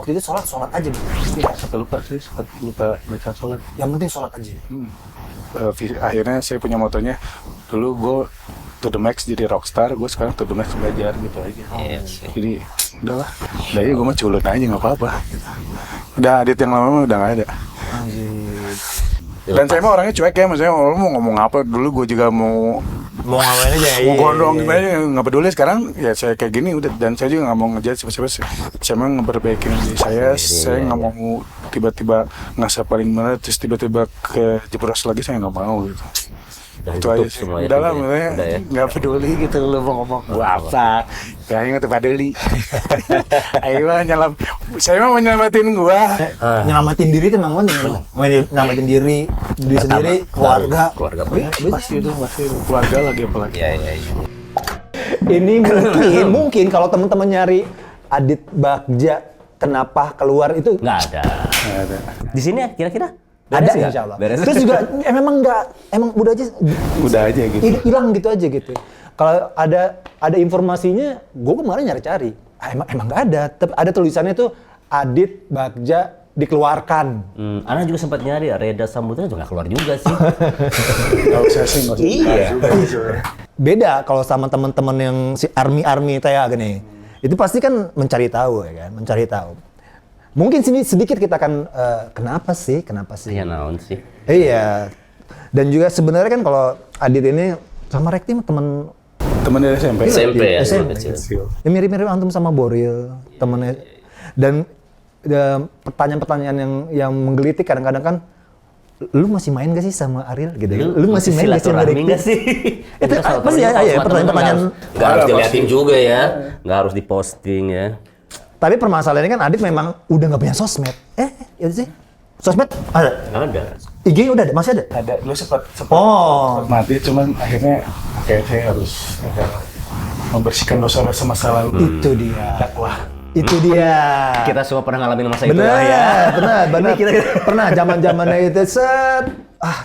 waktu itu sholat aja gitu. Sampai lupa baca sholat. Yang penting sholat aja. Akhirnya saya punya motonya, dulu gue to the max jadi rockstar, gue sekarang to the max belajar gitu aja. Jadi udahlah, ya gue mah culun aja nggak apa-apa. Gitu. Udah Adit yang lama udah nggak ada. Dan saya mah orangnya cuek ya, maksudnya orang mau ngomong apa dulu gue juga mau ngapain aja mau gondrong gimana aja nggak peduli. Sekarang ya saya kayak gini udah, dan saya juga nggak mau ngejudge siapa-siapa. Saya mah ngeperbaikin diri saya nggak mau tiba-tiba ngerasa paling benar terus tiba-tiba ke jeblos lagi, saya nggak mau gitu. Itu aja sih. Udah lah, makanya nggak peduli gitu lo mau ngomong gua apa, kayaknya nggak peduli. Ayo nyelam, saya mah menyelamatin gua. Nyelamatin diri itu memang nyelamatin diri sendiri, keluarga. Pasti itu masih keluarga lagi apalagi. Iya. Ini mungkin kalau teman-teman nyari Adit Bagja kenapa keluar itu Nggak ada. Di sini ya kira-kira? ada Beres nggak? insya Allah. Beres. Terus juga emang udah aja gitu. Hilang gitu aja gitu. Kalau ada informasinya, gue kemarin nyari-cari. Emang nggak ada. Ada tulisannya tuh Adit Bagja dikeluarkan. Ana juga sempat nyari, Reda Samudra juga nggak keluar juga sih. Nggak usah sih, nggak usah. Iya. Beda kalau sama teman-teman yang si army kayak gini. Itu pasti kan mencari tahu ya kan, mencari tahu. Mungkin sini sedikit kita akan kenapa sih? Iya naon sih. Iya. Dan juga sebenarnya kan kalau Adit ini sama Rekti teman Teman dari SMP. SMP. ya mirip-mirip antum sama Boril, temennya. Dan pertanyaan-pertanyaan yang menggelitik kadang-kadang kan, lu masih main gak sih sama Ariel gitu? Lu masih main gak sih sama Rekti? Nggak sih? Itu pasti ya pertanyaan. Nggak harus diliatin juga ya, nggak harus diposting ya. Tapi permasalahannya kan Adit memang udah nggak punya sosmed. Itu sih. Sosmed ada? Nggak ada. IG udah ada, masih ada? Ada, dulu sempat mati, cuman akhirnya kayak saya harus membersihkan dosa-dosa masa lalu. Itu dia. Dakwah. Itu dia. Kita semua pernah ngalamin masa itu Bener, lah ya. bener. Pernah zaman-zamannya itu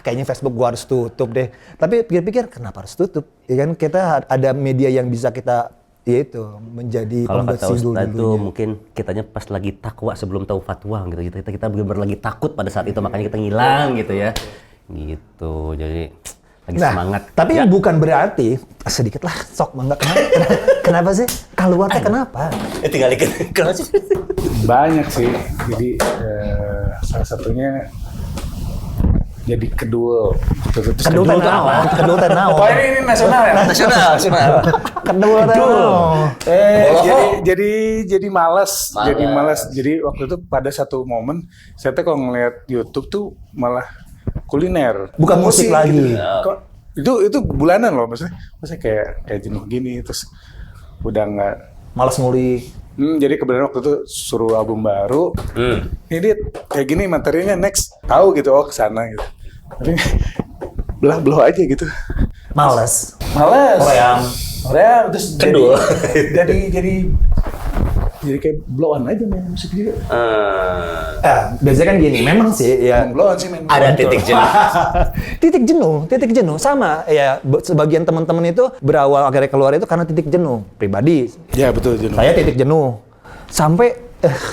kayaknya Facebook gua harus tutup deh. Tapi pikir-pikir kenapa harus tutup? Ya kan kita ada media yang bisa kita menjadi kalau kata pembersih Ustadz itu dulunya. mungkin kitanya pas lagi takwa sebelum tahu fatwa gitu. Kita benar-benar lagi takut pada saat itu, makanya kita ngilang gitu ya. Gitu. Jadi lagi semangat. Tapi bukan berarti sedikit lah sok mangga kenapa sih? Keluarnya kenapa? Tinggal dikit. Kenapa sih? Banyak sih. Jadi salah satunya jadi kedul. Kedul tanaw. Oh ini nasional ya? Nasional. Kedul tanaw. Jadi malas. Jadi waktu itu pada satu momen saya tuh kalau ngeliat YouTube tuh malah kuliner. Bukan musik lagi. Gitu. Itu bulanan loh, maksudnya kayak jenuh gini, terus udah nggak Malas ngulik. Jadi kebetulan waktu itu suruh album baru. Ini kayak gini materinya next, tahu gitu, kesana gitu. Tapi belah aja gitu. Males. Korea terus Kedua. jadi kayak blow on aja main musik juga. Biasanya kan gini, memang sih ya Blow on sih main. Ada titik jenuh. titik jenuh sama ya sebagian teman-teman itu berawal akhirnya keluar itu karena titik jenuh pribadi. Ya betul jenuh. Saya titik jenuh sampai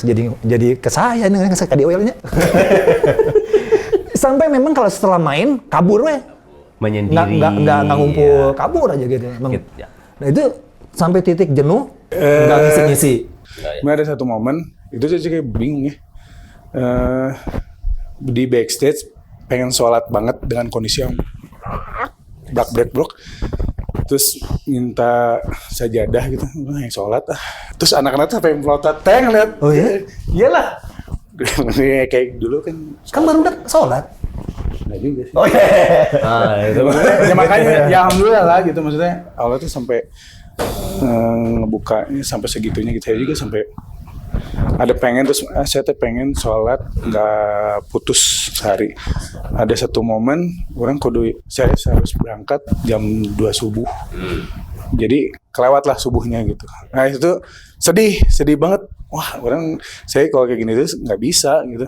jadi ke saya nih ke oilnya. Sampai memang kalau setelah main kabur weh. Menyendiri. Nggak ngumpul, kabur aja gitu. Emang. Ya. Nah itu sampai titik jenuh nggak ngisi-ngisi. Cuma ada satu momen itu saya kayak bingung ya. Di backstage pengen sholat banget dengan kondisi yang blak. Terus minta sajadah gitu, yang sholat Terus anak-anak tuh sampai melotot, ngeliat. Oh iya? Iyalah. Kayak dulu kan. Kan baru udah sholat. Nggak juga sih. Oh iya. Itu Ya makanya ya alhamdulillah lah gitu, maksudnya Allah tuh sampai ngebukanya sampai segitunya gitu. Saya juga sampai ada pengen, terus saya tuh pengen sholat nggak putus sehari. Ada satu momen orang saya harus berangkat jam 2 subuh. Jadi kelewat lah subuhnya gitu. Nah itu sedih banget. Wah saya kalau kayak gini tuh nggak bisa gitu.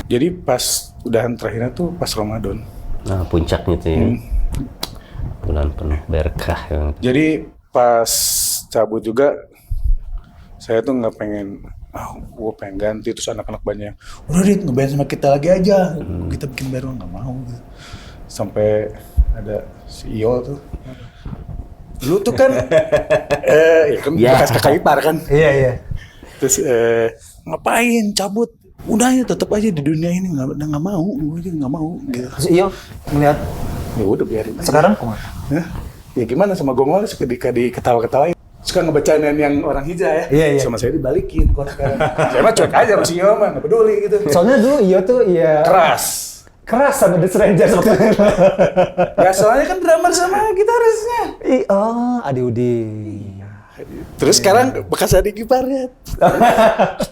Jadi pas udahan terakhirnya tuh pas Ramadan. Nah puncaknya tuh ya. Bulan penuh berkah. Ya. Jadi pas cabut juga saya tuh nggak pengen gue pengen ganti, terus anak-anak banyak udah Dit ngeband sama kita lagi aja, kita bikin baru, nggak mau gitu. Sampai ada CEO tuh, lu tuh kan ya kan bekas kakak ipar kan, Iya. terus ngapain cabut, udah ya tetap aja di dunia ini, nggak mau, gue aja nggak mau gitu. Terus iya ngeliat Ya udah biarin aja. sekarang kok nggak? Hah? Ya gimana sama Gongol suka diketawa-ketawain. Suka ngebacain yang orang hijrah ya. Iya. Sama saya dibalikin kok sekarang. Saya mah cuek aja sama si Yo mah, nggak peduli gitu. Soalnya dulu iya tuh iya keras sama The Strangers waktu itu. Ya soalnya kan drummer sama gitarisnya. Adi Udi. Terus sekarang bekas adik iparnya.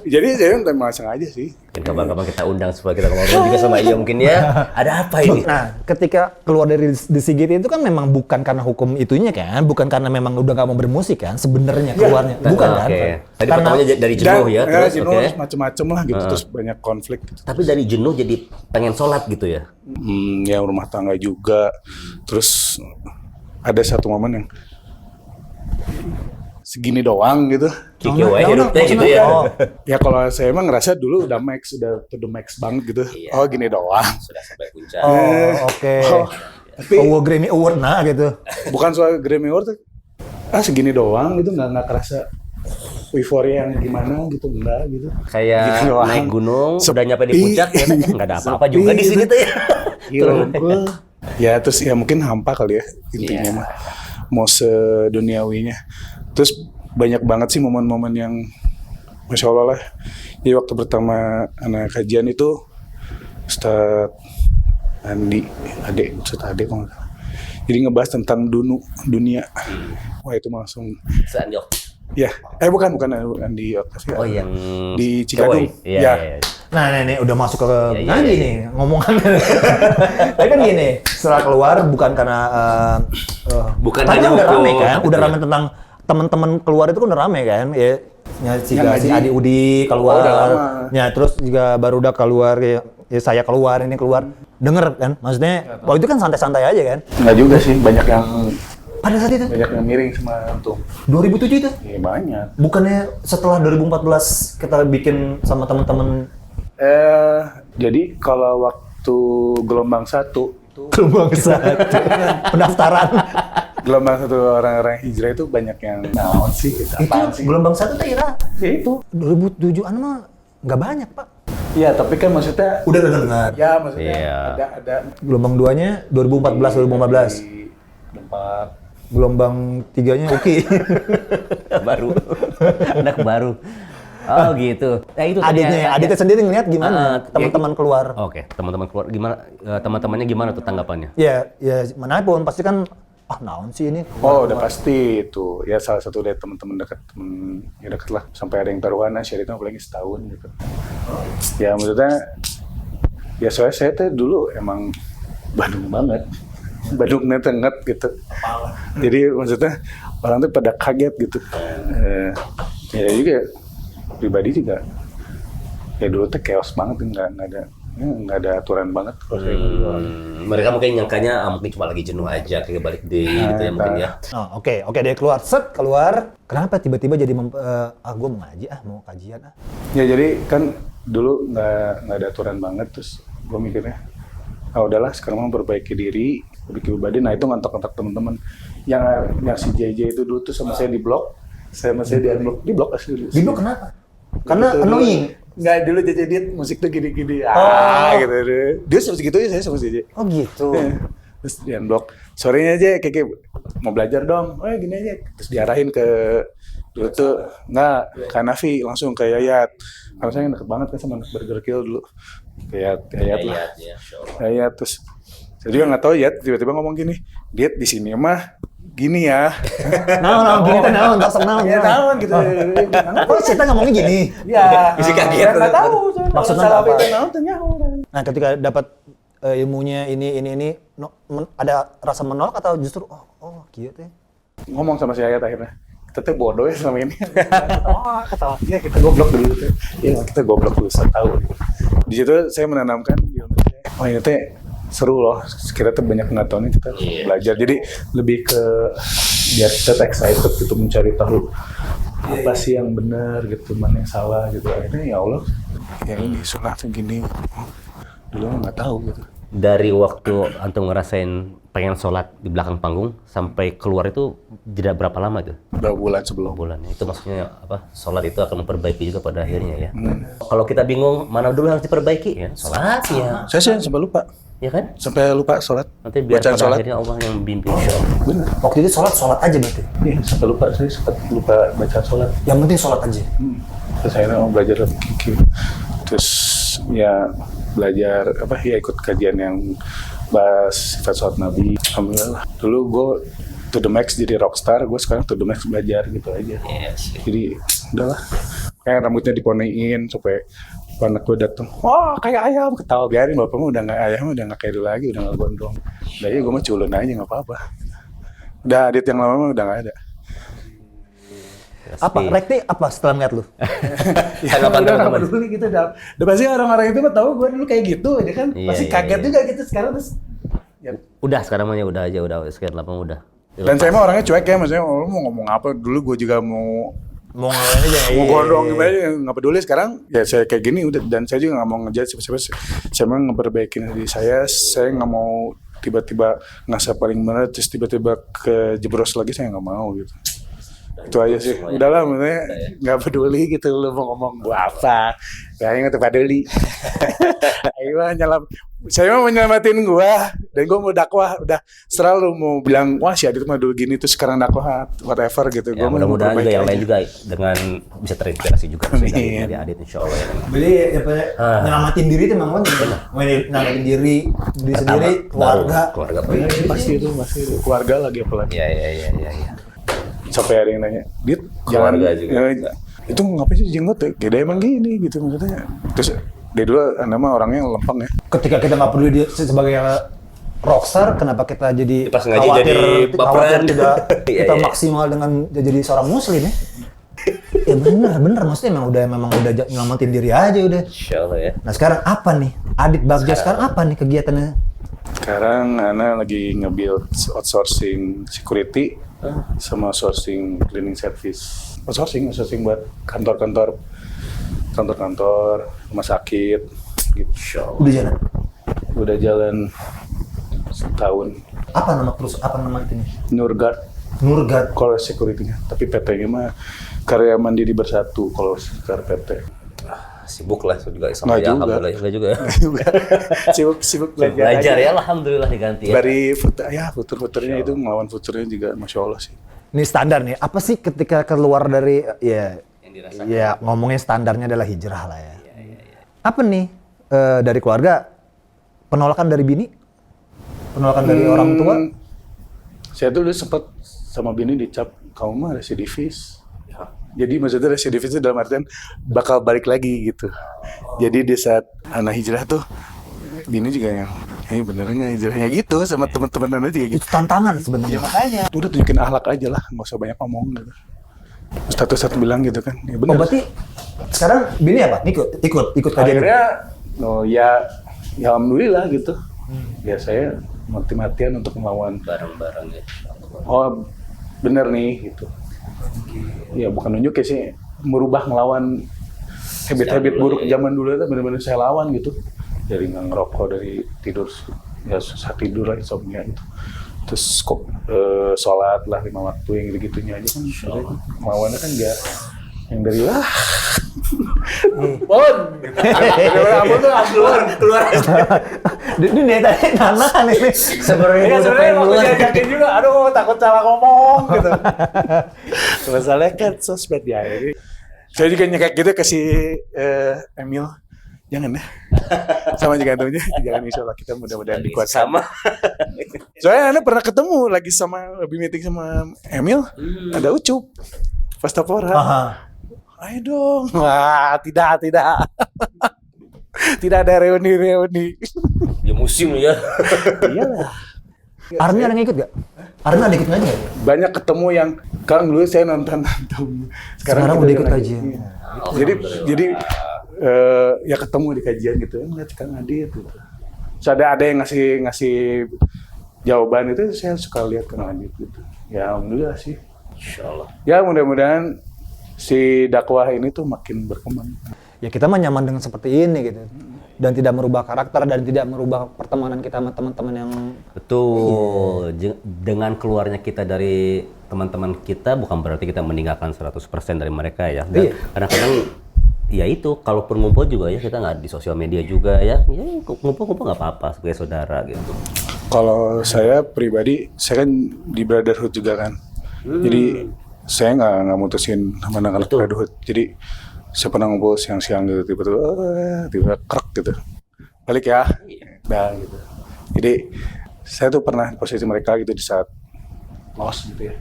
Jadi saya memang sengaja sih. Kapan-kapan kita undang supaya kita ngobrol juga sama Iyo mungkin ya. Ada apa ini? Nah, ketika keluar dari The Sigit itu kan memang bukan karena hukum itunya kan, bukan karena memang udah nggak mau bermusik kan, sebenarnya keluarnya, bukan kan? Tadi pertamanya dari jenuh ya, terus jenuh, terus macem-macem lah gitu, terus banyak konflik gitu. Tapi dari jenuh jadi pengen sholat gitu ya? Ya rumah tangga juga. Terus ada satu momen yang segini doang gitu. Kiki wae hidupnya gitu ya. Ya kalau saya emang ngerasa dulu udah to the max banget gitu. Iya. Oh gini doang. Sudah sampai puncak. Oke. Tapi Grammy Award nah gitu. bukan soal Grammy Award, segini doang gitu, nggak kerasa euforia yang gimana gitu, enggak gitu. Kayak Gitu doang. naik gunung, Sepi. udah nyampe di puncak ya, nggak ada apa-apa Sepi juga di sini gitu. tuh ya. Gila. Ya terus ya mungkin hampa kali ya intinya mah. Mau seduniawinya. Terus banyak banget sih momen-momen yang Masya Allah lah. Jadi waktu pertama anak kajian itu Ustadz Andi, Ustadz Ade kalau nggak salah. Jadi ngebahas tentang dunia. Wah itu langsung. Sanjok. Ya, bukan Andi Octavia. Oh yang di Cigadung. Iya. Ya. Nah, ini udah masuk ke Iya, Nandi iya. nih ngomongan. Tapi kan gini, setelah keluar bukan karena Bukan tapi hanya udah hukum. rame kan, udah rame tentang teman-teman keluar itu kan udah rame kan, ya. Si Yang ngaji. Adi Udi keluar, Oh, udah lama. ya terus juga baru udah keluar, ya saya keluar, ini keluar, denger kan, maksudnya waktu itu kan santai-santai aja kan. Nggak juga sih, banyak yang Pada saat itu miring sama antum. 2007 itu, Ya banyak. bukannya setelah 2014 kita bikin sama teman-teman Jadi kalau waktu gelombang 1 gelombang satu pendaftaran. gelombang 1 orang-orang hijrah itu banyak yang naon sih gitu. Apaan Itu sih? gelombang satu tuh Ira. Ya itu. 2007-an mah nggak banyak pak. Iya, tapi kan maksudnya Udah dengar. ya maksudnya Iya. ada Gelombang 2-nya 2014. di tempat Gelombang 3-nya Uki. baru. Anak baru. Oh gitu. Nah itu tadi Adiknya, ya. adiknya sendiri ngeliat gimana teman-teman keluar. Oke, teman-teman keluar gimana? Teman-temannya gimana tuh tanggapannya? Ya manapun pasti kan naon sih ini. udah pasti itu. Ya salah satu dari teman-teman dekat, ya dekat lah. Sampai ada yang taruhan, Syarita apalagi setahun gitu. Ya maksudnya, ya soalnya saya tuh dulu emang Bandung banget. Bandungnya tenget gitu. Jadi maksudnya orang tuh pada kaget gitu. Ya juga pribadi juga. Ya dulu tuh chaos banget, nggak ada aturan banget kalau saya bilang. Mereka mungkin nyangkanya mungkin cuma lagi jenuh aja kayak balik deh gitu ya mungkin ya. Oke dia keluar, keluar. Kenapa tiba-tiba jadi gue mau ngaji mau kajian Ya jadi kan dulu nggak ada aturan banget, terus gue mikirnya udahlah sekarang mau perbaiki diri, perbaiki pribadi. Nah itu ngontak-ngontak teman-teman yang si JJ itu dulu tuh sama saya di blog, saya di blog asli dulu. Di blok kenapa? Karena Gitu, annoying. Nggak, dulu JJ dia musik tuh gini-gini, gitu deh. Dia sama segitu aja, saya sama JJ. Oh gitu. Terus dia blog, sorenya aja kayak mau belajar dong, gini aja. Terus diarahin ke dulu tuh nggak ke Nafi, langsung ke Yayat. Karena saya deket banget kan sama anak Burger Kill dulu. Yayat lah. Yayat terus saya juga nggak tahu Yayat tiba-tiba ngomong gini, Dit di sini mah gini ya. Gini kan naon. Ya naon gitu. Oh, kita ngomongnya gini. Ya. Isi kaget. Nggak tahu. Maksudnya salah apa? itu naon tuh nyaho. Nah, ketika dapat ilmunya ini ada rasa menolak atau justru gitu ya. Ngomong sama si Yayat akhirnya. Kita tuh bodoh ya selama ini. Ketawa. Ya kita goblok dulu tuh. Ya kita goblok dulu, saya tahu. Di situ saya menanamkan di ilmu saya. Ini teh seru loh. Kita tuh banyak nggak tahu nih, kita belajar. Jadi lebih ke biar kita excited gitu mencari tahu apa sih yang benar gitu, mana yang salah gitu. Akhirnya ya Allah, yang ini sunatnya gini. Dulu nggak tahu gitu. Dari waktu antum ngerasain pengen sholat di belakang panggung sampai keluar itu jeda berapa lama tuh? Berapa bulan sebelum. Bulan. Itu maksudnya apa? Sholat itu akan memperbaiki juga pada akhirnya ya. Kalau kita bingung mana dulu harus diperbaiki ya, sholatnya. Saya sih sampai lupa. Ya kan? Sampai lupa sholat. Nanti biar Bacaan pada sholat. akhirnya Allah yang bimbing. Insyaallah. Bener. Waktu itu sholat aja berarti. Iya, sampai lupa. Saya sempat lupa baca sholat. Yang penting sholat aja. Terus akhirnya belajar lebih gigi. Terus ya belajar apa ya, ikut kajian yang bahas sifat sholat Nabi. Alhamdulillah. Dulu gue to the max jadi rockstar, gue sekarang to the max belajar gitu aja. Yes. Jadi udahlah. Kayak rambutnya diponein supaya anak gue datang, wah kayak ayam, ketawa, biarin bapakmu udah nggak, ayam udah nggak kayak dulu lagi, udah nggak gondrong. Udah ya gue mah culun aja nggak apa-apa. Udah adit yang lama mah udah nggak ada. Apa? Rekti apa setelah ngeliat lu? Ya, kapan udah teman-teman? dulu gitu, udah pasti orang-orang itu mah tahu gue dulu kayak gitu aja kan, Iya, pasti iya, kaget iya. juga gitu sekarang terus. Ya. Udah sekarang mah ya udah aja, udah sekian lama udah. Dan saya mah orangnya cuek ya, maksudnya lu mau ngomong apa dulu gue juga mau Ngapain aja. mau gondrong gimana aja nggak peduli. Sekarang ya saya kayak gini udah, dan saya juga nggak mau ngejudge siapa-siapa. Saya mau ngeperbaikin diri saya nggak mau tiba-tiba ngerasa paling benar terus tiba-tiba kejebros lagi, saya nggak mau gitu. Itu aja sih. Udahlah, maksudnya nggak peduli gitu lu mau ngomong gua apa. Kayaknya nggak peduli. Ayo nyelam. Saya mau menyelamatin gua dan gua mau dakwah. Udah selalu mau bilang wah si Adit mah dulu gini terus sekarang dakwah whatever gitu. Ya, Gua mau mudah-mudahan juga memperbaiki yang aja. lain juga dengan bisa terinspirasi juga sih dari Adit insyaallah ya. Beli apa nyelamatin diri itu memang nyelamatin diri sendiri, keluarga. Keluarga Pasti itu keluarga lagi apalagi. Iya. Sampai ada yang nanya, Dit, Keluarga jangan, juga. itu ngapain sih jenggot ya? Gede emang gini gitu maksudnya. Terus dia dulu Anda mah orangnya lempeng ya. Ketika kita nggak peduli dia sebagai rockstar, kenapa kita jadi Pas ngaji jadi baperan. tidak Iya, kita iya. maksimal dengan jadi seorang muslim ya? Ya bener, maksudnya memang udah nyelamatin diri aja udah. Insyaallah ya. Nah sekarang apa nih? Adit Bagja sekarang apa nih kegiatannya? Sekarang Ana lagi nge-build outsourcing security sama outsourcing cleaning service. Outsourcing buat kantor-kantor, rumah sakit gitu. Udah jalan. Udah jalan setahun. Apa nama itu nih? Nurgard Nurgard. kalau security-nya, tapi PT-nya mah Karya Mandiri Bersatu kalau secara PT. Sibuk lah juga sama Nggak ya, juga. alhamdulillah enggak juga. sibuk Belajar aja. ya, alhamdulillah diganti ya. Dari futur-futurnya itu ngelawan futurnya juga Masya Allah sih. Ini standar nih. Apa sih ketika keluar dari ya Yang dirasakan. ya ngomongnya standarnya adalah hijrah lah ya. Apa nih dari keluarga, penolakan dari bini, penolakan dari orang tua? Saya tuh udah sempat sama bini dicap kamu mah residivis. Jadi maksudnya residivis itu dalam artian bakal balik lagi gitu. Jadi di saat anak hijrah tuh bini juga yang benernya hijrahnya gitu sama teman-teman anak juga gitu. Itu tantangan sebenarnya. Makanya udah tunjukin akhlak aja lah, nggak usah banyak ngomong gitu. Satu-satu bilang gitu kan. Ya bener. Oh berarti sekarang bini apa? Ikut kajian. Akhirnya ya alhamdulillah gitu. Ya saya mati-matian untuk melawan. Bareng-bareng ya. Oh bener nih gitu. Ya bukan nunjuk ya sih, merubah ngelawan habit-habit buruk zaman dulu itu benar-benar saya lawan gitu. Dari nggak ngerokok, dari tidur ya susah tidur lah, insomnia gitu. Terus kok sholat lah 5 waktu yang gitu-gitunya aja kan. Melawannya kan nggak yang dari lah. Pon. Apa tuh Abdul keluar. Ini netanya nana nih. Iya sebenarnya mau diajakin juga, aduh takut salah ngomong gitu. Masalahnya kan sosmed ya. Saya juga nyekek gitu ke si Emil, jangan ya. Sama juga temennya, jangan insyaallah kita mudah-mudahan dikuatkan. Sama. Soalnya Anda pernah ketemu lagi lebih meeting sama Emil, ada Ucup, Pastapora. Ayo dong. Wah, tidak. Tidak ada reuni. Ya musim ya. Iyalah. Iya, Army ada yang ikut gak? Army ada ikut ngaji gak? Banyak ketemu yang Kang dulu saya nonton. Sekarang kita udah ikut lagi. kajian. Iya. Jadi ya ketemu di kajian gitu, ngeliat Kang Adit gitu. Terus ada yang ngasih jawaban itu, saya suka lihat Kang Adit gitu. Ya alhamdulillah sih. Insyaallah. Ya mudah-mudahan si dakwah ini tuh makin berkembang. Ya kita mah nyaman dengan seperti ini gitu. Dan tidak merubah karakter dan tidak merubah pertemanan kita sama teman-teman yang Betul. Dengan keluarnya kita dari teman-teman kita bukan berarti kita meninggalkan 100% dari mereka ya. Dan kadang-kadang ya itu, kalaupun ngumpul juga ya kita nggak di sosial media juga ya. Ya ngumpul-ngumpul nggak apa-apa sebagai saudara gitu. Kalau saya pribadi, saya kan di brotherhood juga kan. Jadi saya nggak mutusin sama anak-anak brotherhood. Jadi saya pernah ngumpul siang-siang gitu, tiba-tiba krek gitu. Balik ya, dah gitu. Jadi saya tuh pernah di posisi mereka gitu di saat lost gitu ya.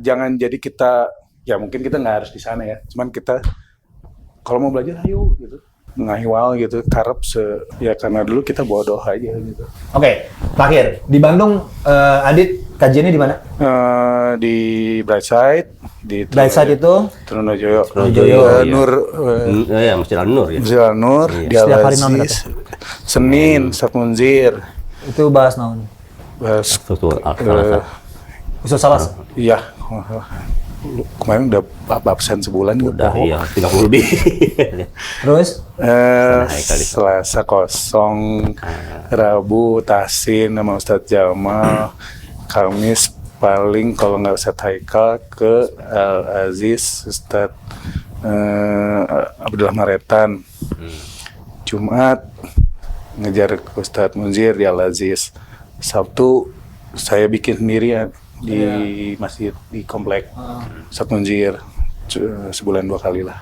Jangan jadi kita, ya mungkin kita nggak harus di sana ya. Cuman kita kalau mau belajar ayo gitu. Ngahiwal gitu, karep ya karena dulu kita bodoh aja gitu. Oke, terakhir di Bandung, Adit kajiannya di mana? Di Brightside, di Brightside itu Trunojoyo, Trunojoyo, Nur, ya Masjid Al-Nur ya. Masjid Al-Nur, di Setiap hari Al-Aziz, Senin, Ustadz Munzir, itu bahas naon? bahas, Betul. Al-Salah. Usul Salas. iya, kemarin udah absen sebulan Udah bohong. iya 30 lebih. Terus Selasa kosong, Rabu Tasin sama Ustadz Jamal, Kamis paling kalau nggak Ustadz Haikal ke Al-Aziz, Ustadz Abdullah Maretan. Jumat ngejar ke Ustadz Munzir di Al-Aziz. Sabtu saya bikin sendirian di masjid di komplek Ustadz Munzir, sebulan 2 kali lah.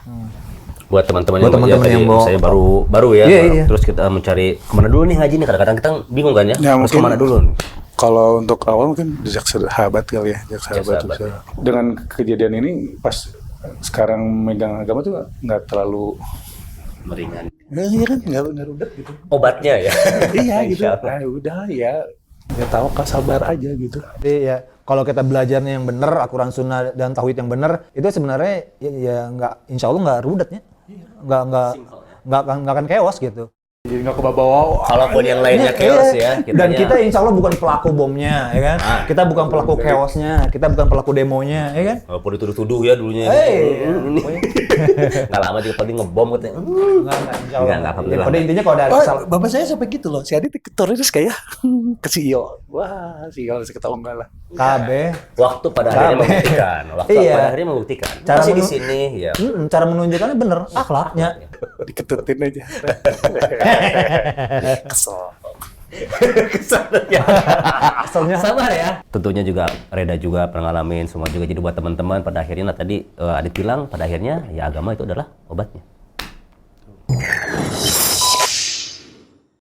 Buat teman-teman Buat teman-teman yang mau- saya baru ya, Iya. terus kita mencari kemana dulu nih ngaji nih, kadang-kadang kita bingung kan ya, Ya, harus mungkin- kemana dulu nih? Kalau untuk awal mungkin Jak Sahabat kali ya, Jak Sahabat. Sahabat, bisa. Dengan kejadian ini pas sekarang megang agama tuh nggak terlalu, Meringan. iya kan nggak rudet gitu. Obatnya ya. Iya gitu. Insya Allah. Udah ya tahu sabar aja gitu. Jadi ya kalau kita belajarnya yang benar, Al-Quran Sunnah dan Tauhid yang benar, itu sebenarnya ya nggak, insya Allah nggak rudatnya, nggak akan chaos gitu. Jadi nggak kebawa-bawa. Kalaupun yang lainnya Iya, chaos iya. ya, Dan kita insya Allah bukan pelaku bomnya, ya kan? Ah. Kita bukan pelaku chaosnya, kita bukan pelaku demonya, ya kan? walaupun dituduh-tuduh ya dulunya. Hei, Ini nggak lama juga paling ngebom katanya. Enggak, insya Allah. Enggak, alhamdulillah. Pada intinya kalau ada kesalahan, Bapak saya sampai gitu loh. Si Adit terus kayak ke CEO. Wah, CEO saya ketawa enggak lah. KB, Waktu pada akhirnya Capek. membuktikan. Waktu Iya. pada akhirnya membuktikan. Cara Masih di menu- sini ya. cara menunjukkannya bener, akhlaknya. Diketutin aja. Kesel. Asalnya Sabar ya. Tentunya juga Reda juga pernah ngalamin, semua juga. Jadi buat teman-teman pada akhirnya tadi Adit bilang pada akhirnya ya agama itu adalah obatnya.